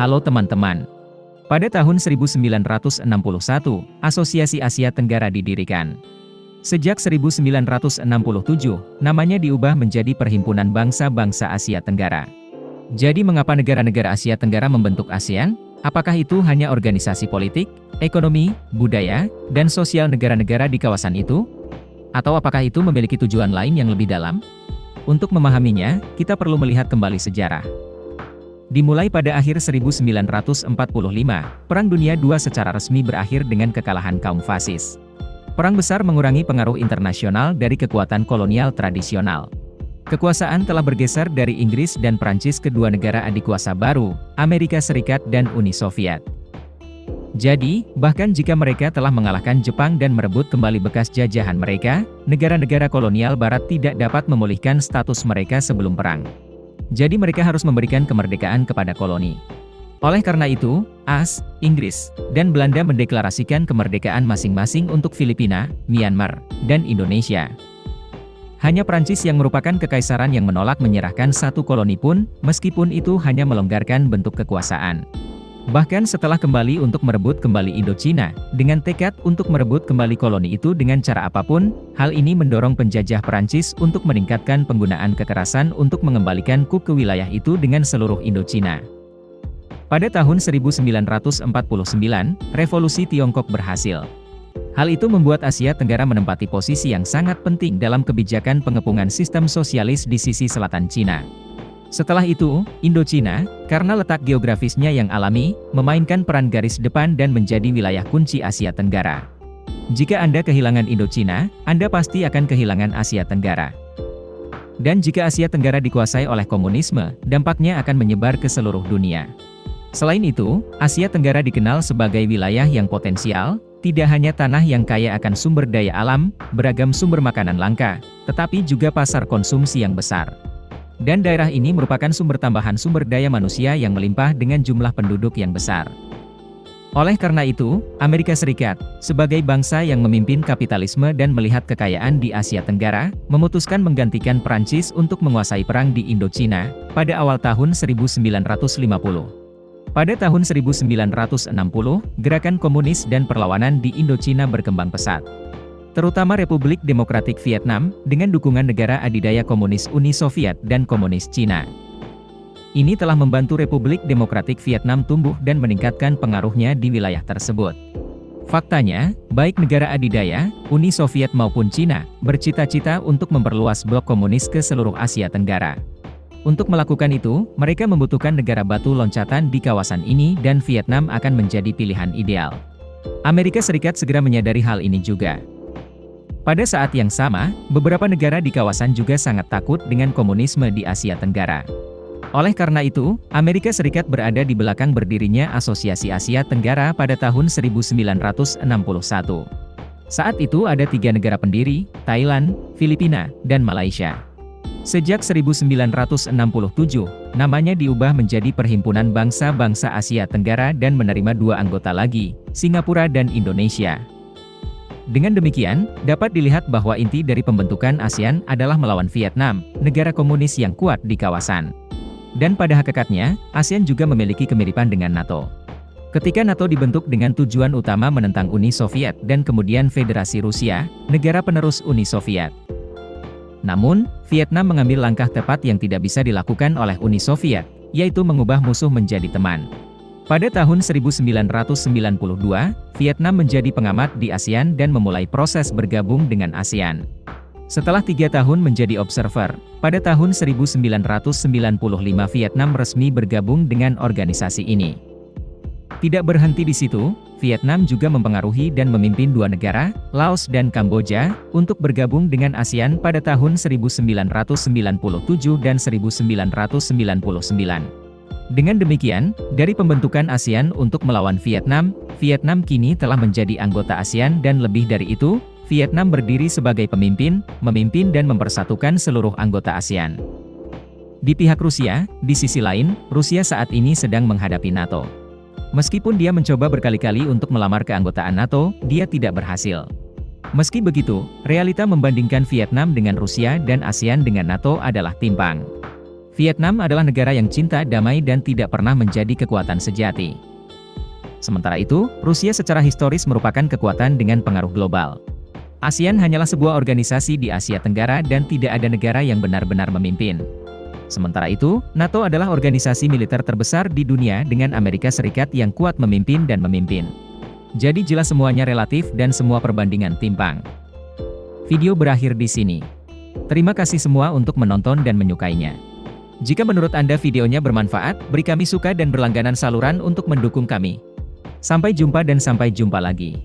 Halo teman-teman. Pada tahun 1961, Asosiasi Asia Tenggara didirikan. Sejak 1967, namanya diubah menjadi Perhimpunan Bangsa-Bangsa Asia Tenggara. Jadi mengapa negara-negara Asia Tenggara membentuk ASEAN? Apakah itu hanya organisasi politik, ekonomi, budaya, dan sosial negara-negara di kawasan itu? Atau apakah itu memiliki tujuan lain yang lebih dalam? Untuk memahaminya, kita perlu melihat kembali sejarah. Dimulai pada akhir 1945, Perang Dunia II secara resmi berakhir dengan kekalahan kaum fasis. Perang besar mengurangi pengaruh internasional dari kekuatan kolonial tradisional. Kekuasaan telah bergeser dari Inggris dan Prancis ke dua negara adikuasa baru, Amerika Serikat dan Uni Soviet. Jadi, bahkan jika mereka telah mengalahkan Jepang dan merebut kembali bekas jajahan mereka, negara-negara kolonial Barat tidak dapat memulihkan status mereka sebelum perang. Jadi mereka harus memberikan kemerdekaan kepada koloni. Oleh karena itu, AS, Inggris, dan Belanda mendeklarasikan kemerdekaan masing-masing untuk Filipina, Myanmar, dan Indonesia. Hanya Prancis yang merupakan kekaisaran yang menolak menyerahkan satu koloni pun, meskipun itu hanya melonggarkan bentuk kekuasaan. Bahkan setelah kembali untuk merebut kembali Indochina, dengan tekad untuk merebut kembali koloni itu dengan cara apapun, hal ini mendorong penjajah Prancis untuk meningkatkan penggunaan kekerasan untuk mengembalikan Cook ke wilayah itu dengan seluruh Indochina. Pada tahun 1949, Revolusi Tiongkok berhasil. Hal itu membuat Asia Tenggara menempati posisi yang sangat penting dalam kebijakan pengepungan sistem sosialis di sisi selatan Cina. Setelah itu, Indochina, karena letak geografisnya yang alami, memainkan peran garis depan dan menjadi wilayah kunci Asia Tenggara. Jika Anda kehilangan Indochina, Anda pasti akan kehilangan Asia Tenggara. Dan jika Asia Tenggara dikuasai oleh komunisme, dampaknya akan menyebar ke seluruh dunia. Selain itu, Asia Tenggara dikenal sebagai wilayah yang potensial, tidak hanya tanah yang kaya akan sumber daya alam, beragam sumber makanan langka, tetapi juga pasar konsumsi yang besar. Dan daerah ini merupakan sumber tambahan sumber daya manusia yang melimpah dengan jumlah penduduk yang besar. Oleh karena itu, Amerika Serikat, sebagai bangsa yang memimpin kapitalisme dan melihat kekayaan di Asia Tenggara, memutuskan menggantikan Prancis untuk menguasai perang di Indochina, pada awal tahun 1950. Pada tahun 1960, gerakan komunis dan perlawanan di Indochina berkembang pesat. Terutama Republik Demokratik Vietnam, dengan dukungan negara adidaya komunis Uni Soviet dan komunis Cina. Ini telah membantu Republik Demokratik Vietnam tumbuh dan meningkatkan pengaruhnya di wilayah tersebut. Faktanya, baik negara adidaya, Uni Soviet maupun Cina, bercita-cita untuk memperluas blok komunis ke seluruh Asia Tenggara. Untuk melakukan itu, mereka membutuhkan negara batu loncatan di kawasan ini dan Vietnam akan menjadi pilihan ideal. Amerika Serikat segera menyadari hal ini juga. Pada saat yang sama, beberapa negara di kawasan juga sangat takut dengan komunisme di Asia Tenggara. Oleh karena itu, Amerika Serikat berada di belakang berdirinya Asosiasi Asia Tenggara pada tahun 1961. Saat itu ada 3 negara pendiri, Thailand, Filipina, dan Malaysia. Sejak 1967, namanya diubah menjadi Perhimpunan Bangsa-Bangsa Asia Tenggara dan menerima 2 anggota lagi, Singapura dan Indonesia. Dengan demikian, dapat dilihat bahwa inti dari pembentukan ASEAN adalah melawan Vietnam, negara komunis yang kuat di kawasan. Dan pada hakikatnya, ASEAN juga memiliki kemiripan dengan NATO. Ketika NATO dibentuk dengan tujuan utama menentang Uni Soviet dan kemudian Federasi Rusia, negara penerus Uni Soviet. Namun, Vietnam mengambil langkah tepat yang tidak bisa dilakukan oleh Uni Soviet, yaitu mengubah musuh menjadi teman. Pada tahun 1992, Vietnam menjadi pengamat di ASEAN dan memulai proses bergabung dengan ASEAN. Setelah 3 tahun menjadi observer, pada tahun 1995 Vietnam resmi bergabung dengan organisasi ini. Tidak berhenti di situ, Vietnam juga mempengaruhi dan memimpin 2 negara, Laos dan Kamboja, untuk bergabung dengan ASEAN pada tahun 1997 dan 1999. Dengan demikian, dari pembentukan ASEAN untuk melawan Vietnam, Vietnam kini telah menjadi anggota ASEAN dan lebih dari itu, Vietnam berdiri sebagai pemimpin, memimpin dan mempersatukan seluruh anggota ASEAN. Di pihak Rusia, di sisi lain, Rusia saat ini sedang menghadapi NATO. Meskipun dia mencoba berkali-kali untuk melamar keanggotaan NATO, dia tidak berhasil. Meski begitu, realita membandingkan Vietnam dengan Rusia dan ASEAN dengan NATO adalah timpang. Vietnam adalah negara yang cinta damai dan tidak pernah menjadi kekuatan sejati. Sementara itu, Rusia secara historis merupakan kekuatan dengan pengaruh global. ASEAN hanyalah sebuah organisasi di Asia Tenggara dan tidak ada negara yang benar-benar memimpin. Sementara itu, NATO adalah organisasi militer terbesar di dunia dengan Amerika Serikat yang kuat memimpin dan memimpin. Jadi jelas semuanya relatif dan semua perbandingan timpang. Video berakhir di sini. Terima kasih semua untuk menonton dan menyukainya. Jika menurut Anda videonya bermanfaat, beri kami suka dan berlangganan saluran untuk mendukung kami. Sampai jumpa dan sampai jumpa lagi.